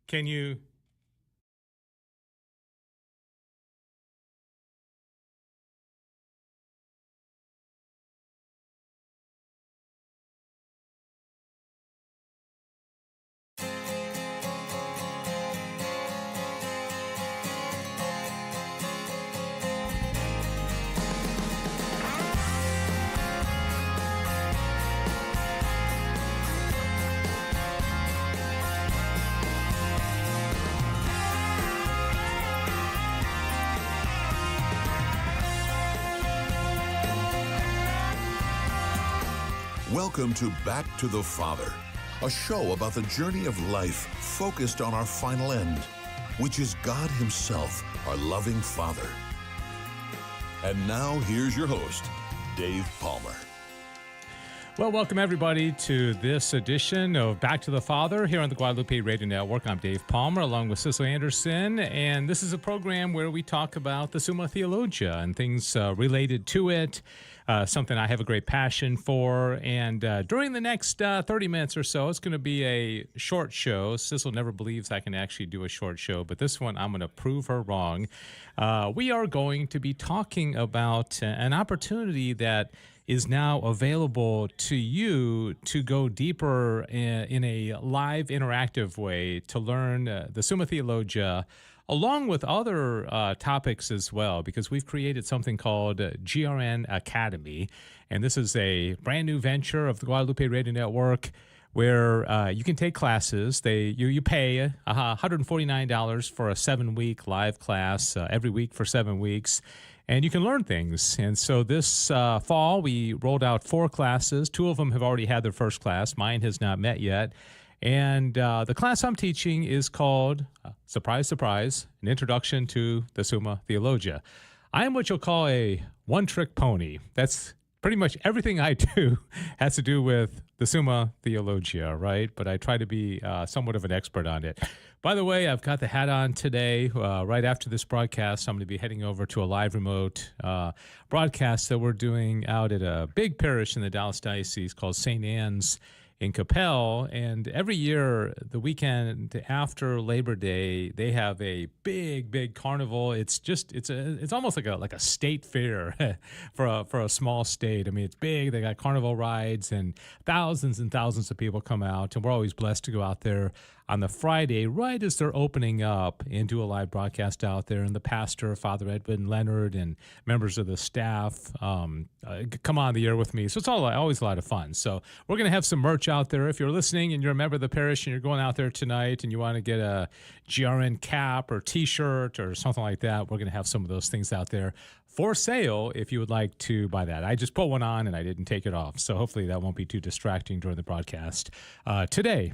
Can you... Welcome to Back to the Father, a show about the journey of life focused on our final end, which is God Himself, our loving Father. And now, here's your host, Dave Palmer. Well, welcome everybody to this edition of Back to the Father here on the Guadalupe Radio Network. I'm Dave Palmer along with Cicely Anderson, and this is a program where we talk about the Summa Theologica and things related to it, something I have a great passion for. And during the next 30 minutes or so, it's going to be a short show. Cicely never believes I can actually do a short show, but this one I'm going to prove her wrong. We are going to be talking about an opportunity that is now available to you to go deeper in a live interactive way to learn the Summa Theologia, along with other topics as well, because we've created something called GRN Academy, and this is a brand new venture of the Guadalupe Radio Network where you can take classes. You pay $149 for a 7-week live class every week for 7 weeks, and you can learn things. And so this fall, we rolled out 4 classes. 2 of them have already had their first class. Mine has not met yet. And the class I'm teaching is called, surprise, surprise, An Introduction to the Summa Theologia. I am what you'll call a one-trick pony. That's pretty much everything I do has to do with the Summa Theologia, right? But I try to be somewhat of an expert on it. By the way, I've got the hat on today. Right after this broadcast, I'm going to be heading over to a live remote broadcast that we're doing out at a big parish in the Dallas Diocese called St. Anne's in Capel, and every year, the weekend after Labor Day, they have a big carnival. It's almost like a state fair for a small state. I mean, it's big. They got carnival rides, and thousands of people come out, and we're always blessed to go out there on the Friday, right as they're opening up, and do a live broadcast out there. And the pastor, Father Edwin Leonard, and members of the staff come on the air with me. So it's always a lot of fun. So we're going to have some merch out there. If you're listening and you're a member of the parish and you're going out there tonight and you want to get a GRN cap or T-shirt or something like that, we're going to have some of those things out there for sale if you would like to buy that. I just put one on and I didn't take it off, so hopefully that won't be too distracting during the broadcast today.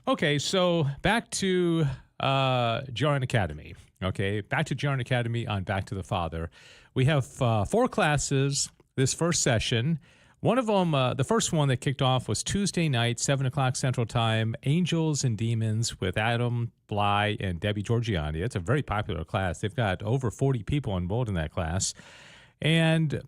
Okay, so back to GRN Academy. Okay, back to GRN Academy on Back to the Father. We have 4 classes this first session. One of them, the first one that kicked off was Tuesday night, 7 o'clock Central Time, Angels and Demons with Adam, Blai, and Debbie Georgianni. It's a very popular class. They've got over 40 people enrolled in that class. And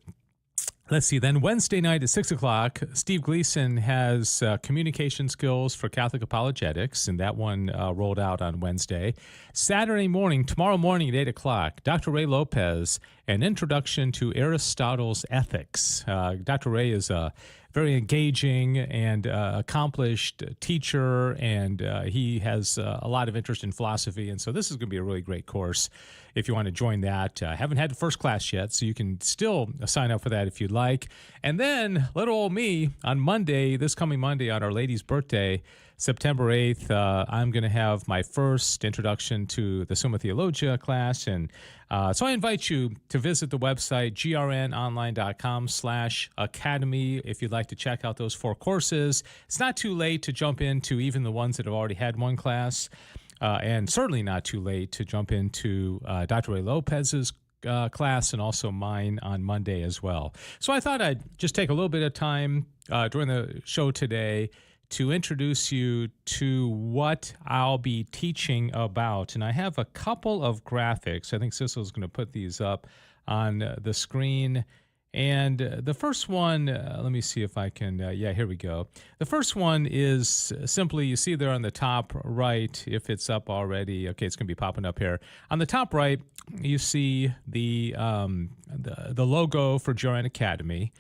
let's see, then Wednesday night at 6 o'clock, Steve Gleason has communication skills for Catholic Apologetics, and that one rolled out on Wednesday. Saturday morning, tomorrow morning at 8 o'clock, Dr. Ray Lopez, an introduction to Aristotle's ethics. Dr. Ray is a very engaging and accomplished teacher, and he has a lot of interest in philosophy, and so this is going to be a really great course if you want to join that. I haven't had the first class yet, so you can still sign up for that if you'd like. And then little old me, on Monday, this coming Monday, on Our Lady's birthday, September 8th, I'm going to have my first introduction to the Summa Theologia class. And so I invite you to visit the website, grnonline.com/academy, if you'd like to check out those 4 courses. It's not too late to jump into even the ones that have already had one class, and certainly not too late to jump into Dr. Ray Lopez's class and also mine on Monday as well. So I thought I'd just take a little bit of time during the show today to introduce you to what I'll be teaching about. And I have a couple of graphics. I think Cicely's going to put these up on the screen. And the first one, let me see if I can, here we go. The first one is simply, you see there on the top right, if it's up already, okay, it's going to be popping up here. On the top right, you see the logo for GRN Academy,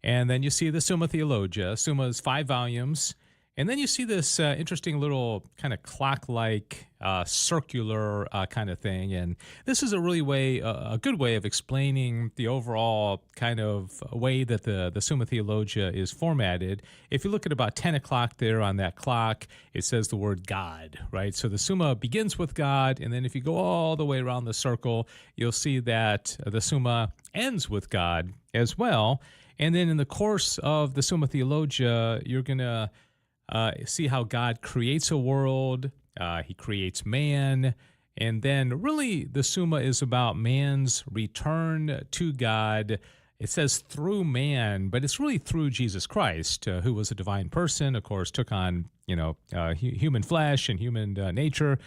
and then you see the Summa Theologia. Summa is 5 volumes. And then you see this interesting little kind of clock-like circular kind of thing. And this is a good way of explaining the overall kind of way that the Summa Theologia is formatted. If you look at about 10 o'clock there on that clock, it says the word God, right? So the Summa begins with God, and then if you go all the way around the circle, you'll see that the Summa ends with God as well. And then in the course of the Summa Theologia, you're going to see how God creates a world, he creates man, and then really the Summa is about man's return to God. It says through man, but it's really through Jesus Christ, who was a divine person, of course, took on human flesh and human nature,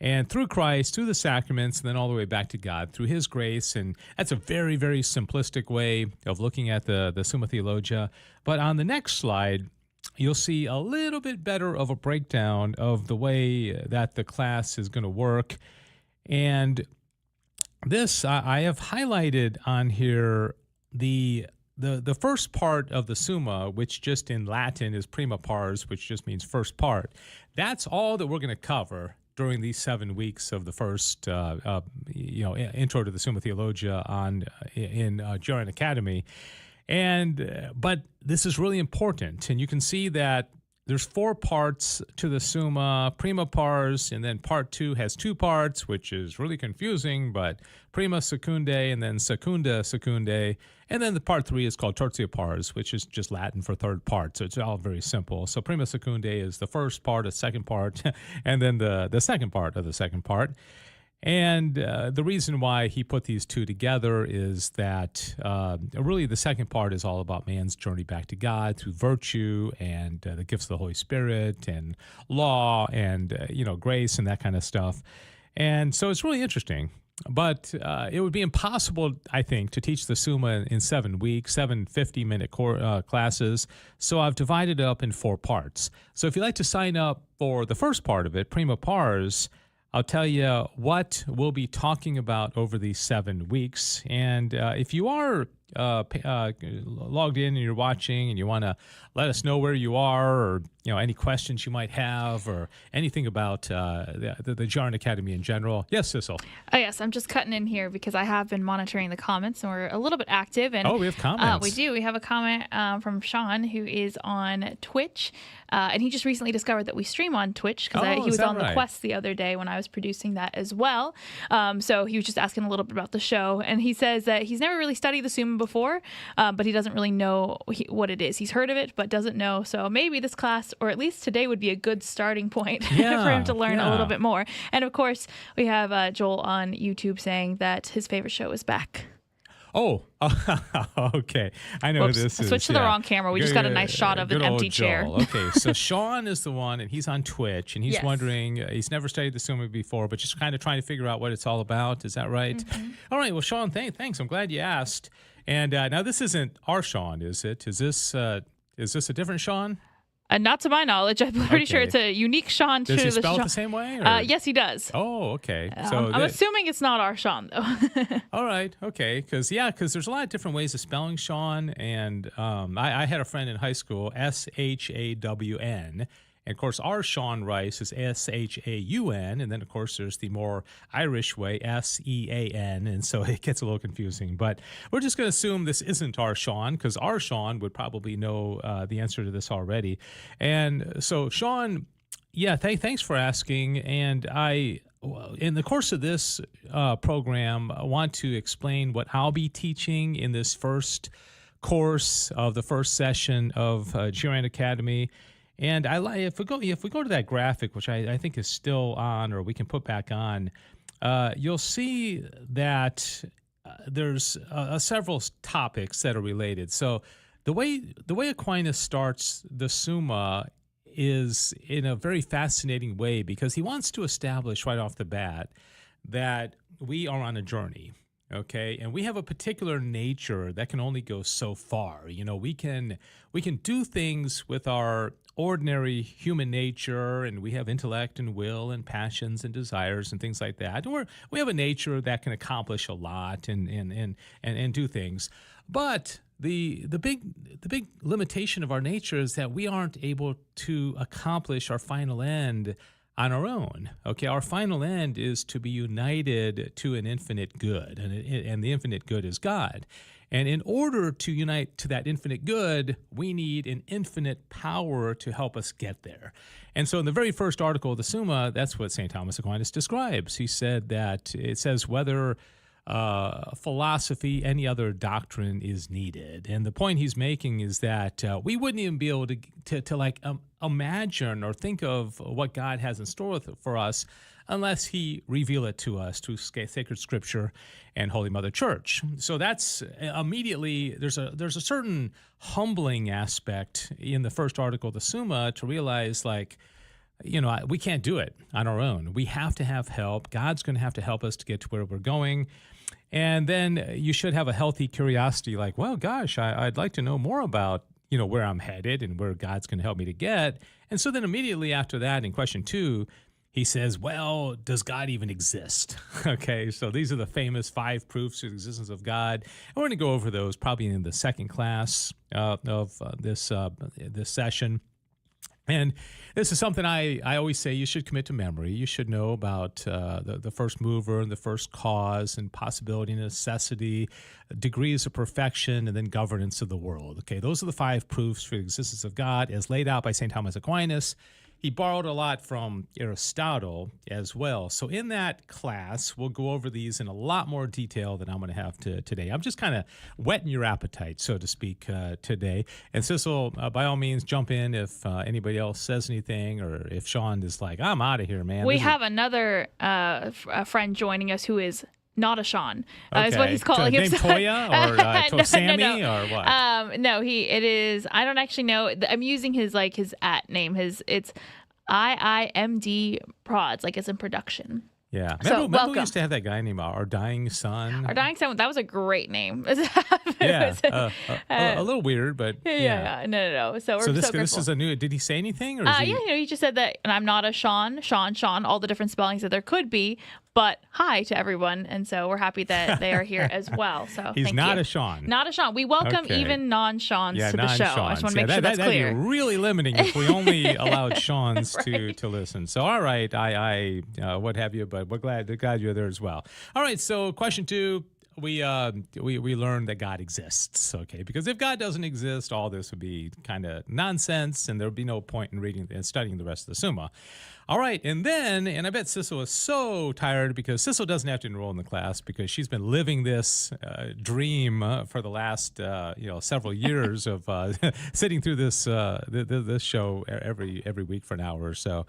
and through Christ, through the sacraments, and then all the way back to God through his grace. And that's a very, very simplistic way of looking at the Summa Theologia. But on the next slide, you'll see a little bit better of a breakdown of the way that the class is going to work. And this, I have highlighted on here the first part of the Summa, which just in Latin is Prima Pars, which just means first part. That's all that we're going to cover during these 7 weeks of the first, intro to the Summa Theologia in GRN Academy. But this is really important, and you can see that there's 4 parts to the Summa, Prima Pars, and then part 2 has 2 parts, which is really confusing, but Prima Secundae and then Secunda Secundae, and then the part 3 is called Tertia Pars, which is just Latin for third part, so it's all very simple. So Prima Secundae is the first part, the second part, and then the second part of the second part. And the reason why he put these 2 together is that really the second part is all about man's journey back to God through virtue and the gifts of the Holy Spirit and law and, grace and that kind of stuff. And so it's really interesting. But it would be impossible, I think, to teach the Summa in 7 weeks, 7 50-minute classes. So I've divided it up in 4 parts. So if you'd like to sign up for the first part of it, Prima Pars, I'll tell you what we'll be talking about over these 7 weeks. And if you are logged in and you're watching and you want to let us know where you are or any questions you might have or anything about the GRN Academy in general. Yes, Sissel? Oh, yes. I'm just cutting in here because I have been monitoring the comments and we're a little bit active. And we have comments. We do. We have a comment from Sean, who is on Twitch. And he just recently discovered that we stream on Twitch because he was on the Quest the other day when I was producing that as well. So he was just asking a little bit about the show. And he says that he's never really studied the Summa before, but he doesn't really know what it is. He's heard of it, but doesn't know. So maybe this class, or at least today, would be a good starting point for him to learn a little bit more. And of course, we have Joel on YouTube saying that his favorite show is back. Oh, okay. I know Whoops, this is. I switched to the wrong camera. We just got a nice shot of an empty chair. Okay, so Sean is the one, and he's on Twitch, and he's wondering, he's never studied the Summa before, but just kind of trying to figure out what it's all about. Is that right? Mm-hmm. All right, well, Sean, thanks. I'm glad you asked. And now this isn't our Sean, is it? Is this a different Sean? Not to my knowledge. I'm pretty sure it's a unique Sean. Does he spell it Sean. the same way? Or? Yes, he does. Oh, okay. So I'm assuming it's not our Sean, though. All right, okay. Because there's a lot of different ways of spelling Sean. And I had a friend in high school, Shawn. And, of course, our Sean Rice is Shaun. And then, of course, there's the more Irish way, Sean. And so it gets a little confusing. But we're just going to assume this isn't our Sean, because our Sean would probably know the answer to this already. And so, Sean, thanks for asking. And in the course of this program, I want to explain what I'll be teaching in this first course of the first session of GRN Academy. And if we go to that graphic, which I think is still on, or we can put back on, you'll see that there's several topics that are related. So the way Aquinas starts the Summa is in a very fascinating way, because he wants to establish right off the bat that we are on a journey. okay? And we have a particular nature that can only go so far. We can do things with our ordinary human nature, and we have intellect and will and passions and desires and things like that. And we have a nature that can accomplish a lot and do things. But the big limitation of our nature is that we aren't able to accomplish our final end on our own. Okay, our final end is to be united to an infinite good, and the infinite good is God. And in order to unite to that infinite good, we need an infinite power to help us get there. And so in the very first article of the Summa, that's what St. Thomas Aquinas describes. He said that it says whether philosophy, any other doctrine is needed. And the point he's making is that we wouldn't even be able to imagine or think of what God has in store for us unless he reveal it to us through sacred scripture and Holy Mother Church. So that's immediately, there's a certain humbling aspect in the first article of the Summa to realize, we can't do it on our own. We have to have help. God's going to have to help us to get to where we're going. And then you should have a healthy curiosity like, well, gosh, I'd like to know more about, where I'm headed and where God's going to help me to get. And so then immediately after that, in question 2, he says, well, does God even exist? Okay, so these are the famous 5 proofs of the existence of God. And we're going to go over those probably in the second class of this session. And this is something I always say you should commit to memory. You should know about the first mover and the first cause and possibility and necessity, degrees of perfection, and then governance of the world. Okay, those are the 5 proofs for the existence of God as laid out by St. Thomas Aquinas. He borrowed a lot from Aristotle as well. So in that class, we'll go over these in a lot more detail than I'm going to have today. I'm just kind of whetting your appetite, so to speak, today. And Cecil, by all means, jump in if anybody else says anything, or if Sean is like, I'm out of here, man. We have another friend joining us who is not a Sean, is what he's calling himself. Named Toya or Sammy or what? No, it is. I don't actually know. I'm using his at name. It's IIMD Prods, like it's in production. Yeah. Remember we used to have that guy named Our Dying Son? Our Dying Son, that was a great name. Yeah. A little weird, but yeah. No. So we're this is a new, did he say anything? Or he just said that, and I'm not a Sean, all the different spellings that there could be, but hi to everyone. And so we're happy that they are here as well. So he's thank not you. a Sean. Not a Sean. We welcome even non-Shawns to the show. I just want to make sure that's clear. That'd be really limiting if we only allowed Shawns to listen. So, all right, I what have you, but we're glad you're there as well. All right, so question 2. We learned that God exists, okay? Because if God doesn't exist, all this would be kind of nonsense, and there would be no point in reading and studying the rest of the Summa. All right, and I bet Cecil is so tired because Cecil doesn't have to enroll in the class because she's been living this dream for the last several years of sitting through this show every week for an hour or so.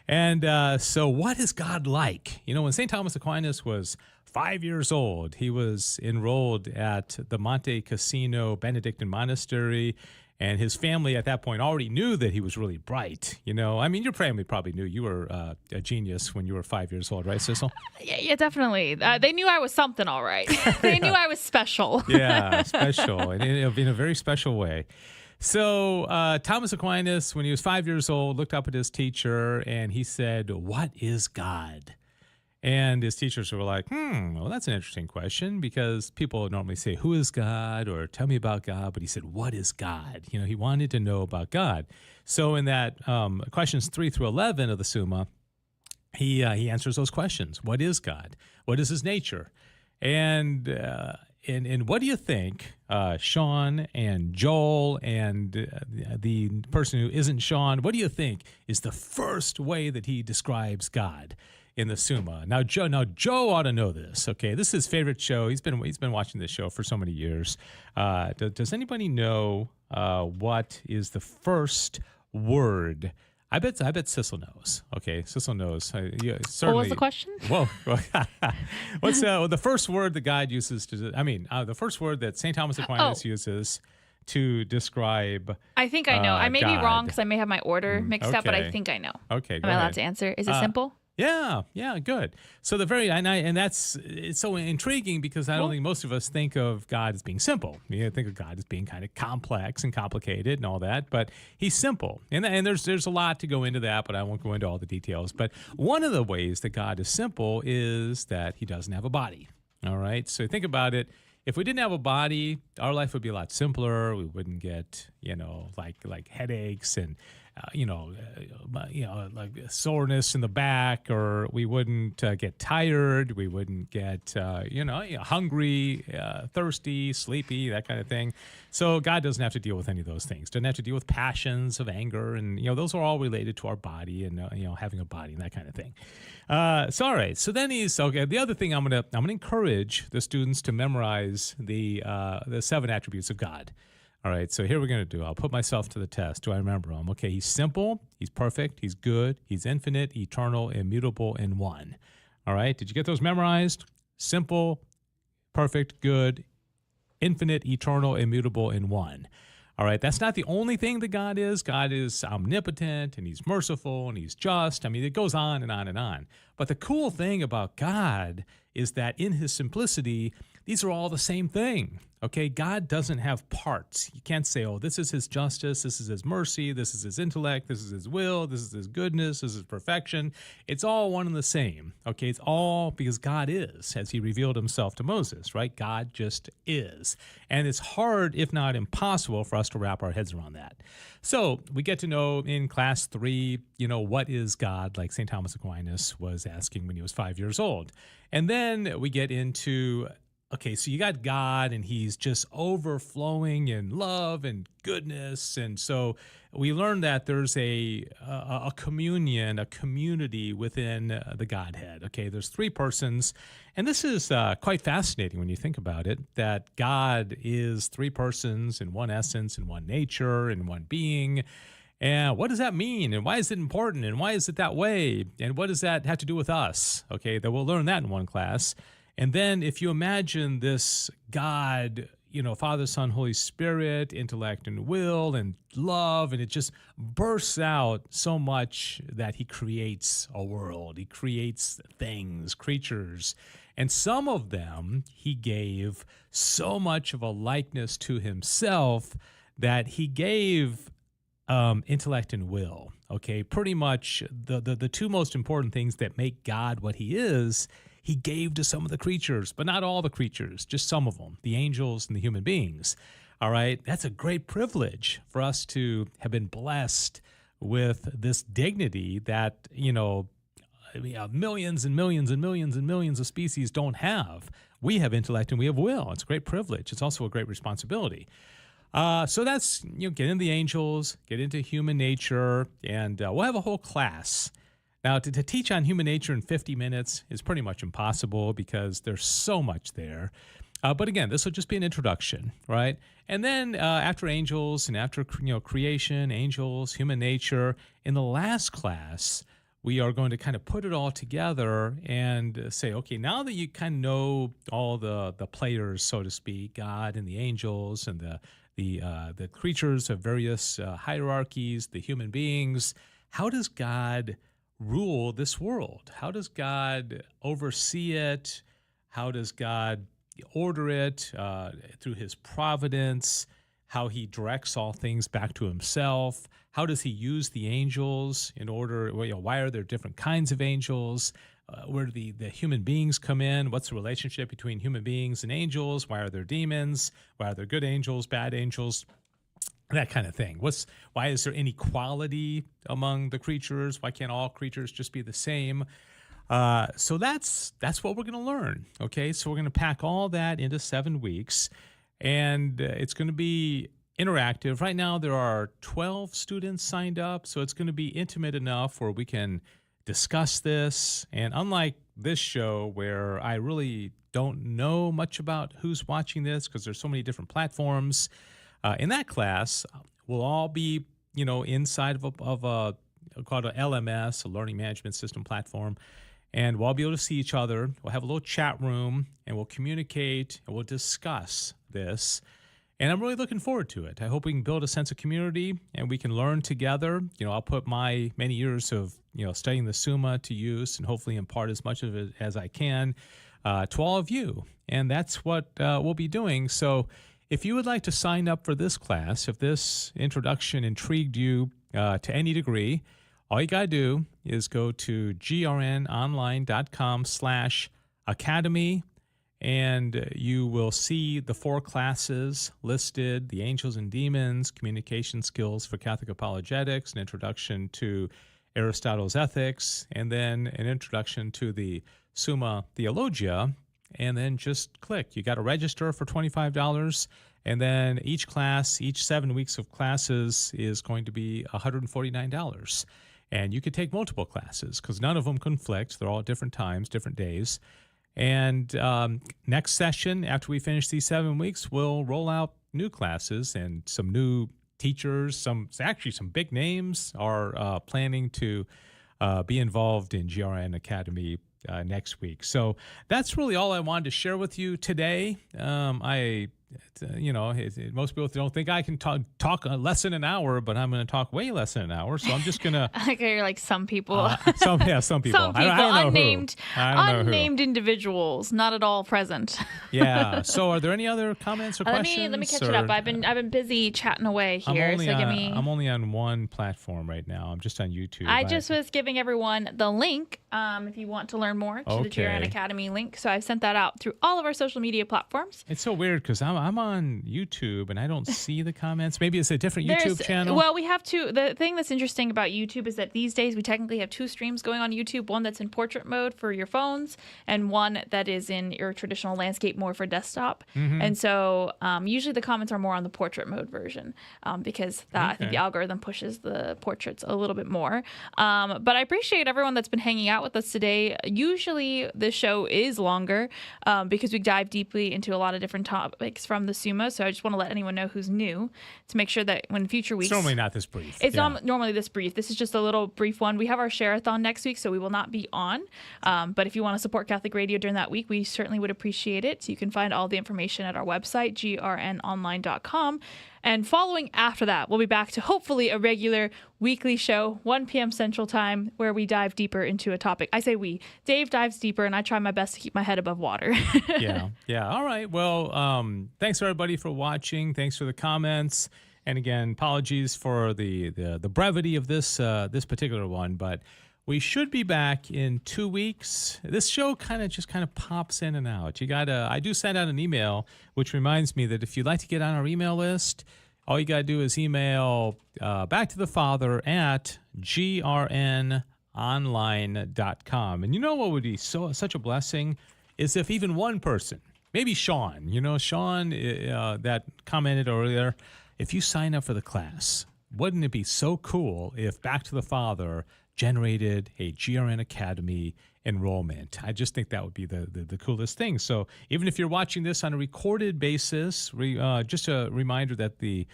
And so what is God like? When St. Thomas Aquinas was 5 years old, he was enrolled at the Monte Cassino Benedictine Monastery, and his family at that point already knew that he was really bright. Your family probably knew you were a genius when you were 5 years old, right, Cecil? Yeah, definitely. They knew I was something, all right. They knew I was special. Yeah, special, and in a very special way. So Thomas Aquinas, when he was 5 years old, looked up at his teacher, and he said, "What is God?" And his teachers were like, well, that's an interesting question, because people normally say, who is God, or tell me about God. But he said, what is God? He wanted to know about God. So in that questions 3 through 11 of the Summa, he answers those questions. What is God? What is his nature? And what do you think, Sean and Joel and the person who isn't Sean, what do you think is the first way that he describes God in the Summa? Now Joe ought to know this. Okay, this is his favorite show. He's been watching this show for so many years. Does anybody know what is the first word? I bet Cecil knows. Okay, Cecil knows. Certainly. What was the question? Whoa. What's the first word that God uses to? The first word that St. Thomas Aquinas uses to describe. I think I know. I may be wrong because I may have my order mixed up, but I think I know. Okay, Am I allowed to answer? Is it simple? Yeah, good. So it's so intriguing because I don't think most of us think of God as being simple. You think of God as being kind of complex and complicated and all that, but he's simple. And there's a lot to go into that, but I won't go into all the details. But one of the ways that God is simple is that he doesn't have a body. All right. So think about it. If we didn't have a body, our life would be a lot simpler. We wouldn't get, like headaches and like soreness in the back, or we wouldn't get tired. We wouldn't get, hungry, thirsty, sleepy, that kind of thing. So God doesn't have to deal with any of those things. Doesn't have to deal with passions of anger, and those are all related to our body and having a body and that kind of thing. All right. So then the other thing I'm gonna encourage the students to memorize the 7 attributes of God. All right, so here we're going to do. I'll put myself to the test. Do I remember them? Okay, he's simple, he's perfect, he's good, he's infinite, eternal, immutable, and one. All right, did you get those memorized? Simple, perfect, good, infinite, eternal, immutable, and one. All right, that's not the only thing that God is. God is omnipotent, and he's merciful, and he's just. I mean, it goes on and on and on. But the cool thing about God is that in his simplicity, these are all the same thing. Okay, God doesn't have parts. You can't say, oh, this is his justice, this is his mercy, this is his intellect, this is his will, this is his goodness, this is perfection. It's all one and the same. Okay, it's all because God is, as he revealed himself to Moses, right? God just is. And it's hard, if not impossible, for us to wrap our heads around that. So we get to know in class 3, what is God, like St. Thomas Aquinas was asking when he was 5 years old. And then we get into, okay, so you got God, and he's just overflowing in love and goodness. And so we learn that there's a communion, a community within the Godhead. Okay, there's 3 persons. And this is quite fascinating when you think about it, that God is 3 persons in one essence, in one nature, in one being. And what does that mean? And why is it important? And why is it that way? And what does that have to do with us? Okay, that we'll learn that in one class. And then if you imagine this God, Father, Son, Holy Spirit, intellect and will and love, and it just bursts out so much that he creates a world. He creates things, creatures. And some of them he gave so much of a likeness to himself that he gave intellect and will. Okay, pretty much the 2 most important things that make God what he is, he gave to some of the creatures, but not all the creatures, just some of them, the angels and the human beings. All right, that's a great privilege for us to have been blessed with this dignity that, millions and millions and millions and millions of species don't have. We have intellect and we have will. It's a great privilege. It's also a great responsibility. So that's, get into the angels, get into human nature, and we'll have a whole class. Now, to teach on human nature in 50 minutes is pretty much impossible because there's so much there. But again, this will just be an introduction, right? And then after angels and after creation, angels, human nature, in the last class, we are going to kind of put it all together and say, okay, now that you kind of know all the players, so to speak, God and the angels and the creatures of various hierarchies, the human beings, how does God rule this world? How does God oversee it? How does God order it through his providence? How he directs all things back to himself? How does he use the angels in order, why are there different kinds of angels? Where do the human beings come in? What's the relationship between human beings and angels? Why are there demons? Why are there good angels, bad angels? That kind of thing. Why is there inequality among the creatures? Why can't all creatures just be the same? So that's what we're going to learn. Okay, so we're going to pack all that into 7 weeks, and it's going to be interactive. Right now, there are 12 students signed up, so it's going to be intimate enough where we can discuss this. And unlike this show, where I really don't know much about who's watching this because there's so many different platforms. In that class, we'll all be, inside of a called an LMS, a learning management system platform, and we'll all be able to see each other. We'll have a little chat room, and we'll communicate, and we'll discuss this. And I'm really looking forward to it. I hope we can build a sense of community and we can learn together. I'll put my many years of, studying the Summa to use and hopefully impart as much of it as I can to all of you. And that's what we'll be doing. So if you would like to sign up for this class, if this introduction intrigued you to any degree, all you got to do is go to grnonline.com/academy. And you will see the 4 classes listed: the Angels and Demons, Communication Skills for Catholic Apologetics, an introduction to Aristotle's Ethics, and then an introduction to the Summa Theologia. And then just click. You got to register for $25. And then each class, each 7 weeks of classes is going to be $149. And you could take multiple classes because none of them conflict. They're all at different times, different days. And next session, after we finish these 7 weeks, we'll roll out new classes and some new teachers. Some big names are planning to be involved in GRN Academy next week. So that's really all I wanted to share with you today. Most people don't think I can talk less than an hour, but I'm going to talk way less than an hour. So I'm just going to. You're like some people. Some people. Some people, unnamed individuals, not at all present. Yeah. So are there any other comments or questions? Let me catch it up. I've been busy chatting away here. I'm only on one platform right now. I'm just on YouTube. I just was giving everyone the link if you want to learn more to the GRN Academy link. So I've sent that out through all of our social media platforms. It's so weird because I'm on YouTube and I don't see the comments. Maybe it's a different YouTube channel. Well, we have two. The thing that's interesting about YouTube is that these days we technically have 2 streams going on YouTube. One that's in portrait mode for your phones and one that is in your traditional landscape mode for desktop. Mm-hmm. And so usually the comments are more on the portrait mode version because I think the algorithm pushes the portraits a little bit more. But I appreciate everyone that's been hanging out with us today. Usually the show is longer because we dive deeply into a lot of different topics from the Summa, so I just want to let anyone know who's new to make sure that when future weeks... It's normally not this brief. It's not normally this brief. This is just a little brief one. We have our share-a-thon next week, so we will not be on. But if you want to support Catholic Radio during that week, we certainly would appreciate it. So you can find all the information at our website, grnonline.com. And following after that, we'll be back to hopefully a regular weekly show, 1 p.m. Central Time, where we dive deeper into a topic. I say we. Dave dives deeper, and I try my best to keep my head above water. Yeah. All right. Well, thanks, everybody, for watching. Thanks for the comments. And again, apologies for the brevity of this particular one, but we should be back in 2 weeks. This show kind of pops in and out. I do send out an email, which reminds me that if you'd like to get on our email list, all you got to do is email back to the Father at grnonline.com. And you know what would be such a blessing is if even one person, maybe Sean, that commented earlier, if you sign up for the class, wouldn't it be so cool if Back to the Father generated a GRN Academy enrollment? I just think that would be the coolest thing. So even if you're watching this on a recorded basis, just a reminder that the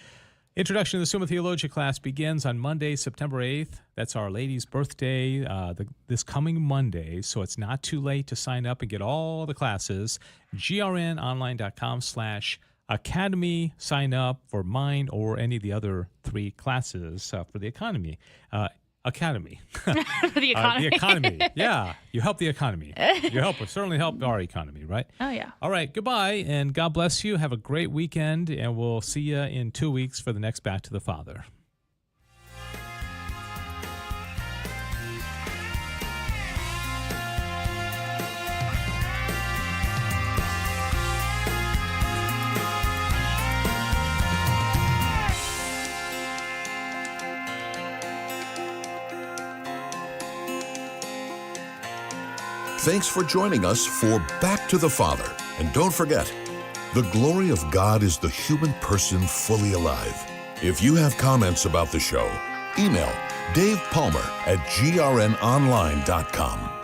Introduction to the Summa Theologia class begins on Monday, September 8th. That's Our Lady's birthday, this coming Monday, so it's not too late to sign up and get all the classes. grnonline.com/academy. Sign up for mine or any of the other 3 classes for the Academy. Academy. For the economy. The economy. Yeah. You help the economy. You certainly help our economy, right? Oh, yeah. All right. Goodbye, and God bless you. Have a great weekend, and we'll see you in 2 weeks for the next Back to the Father. Thanks for joining us for Back to the Father. And don't forget, the glory of God is the human person fully alive. If you have comments about the show, email Dave Palmer at grnonline.com.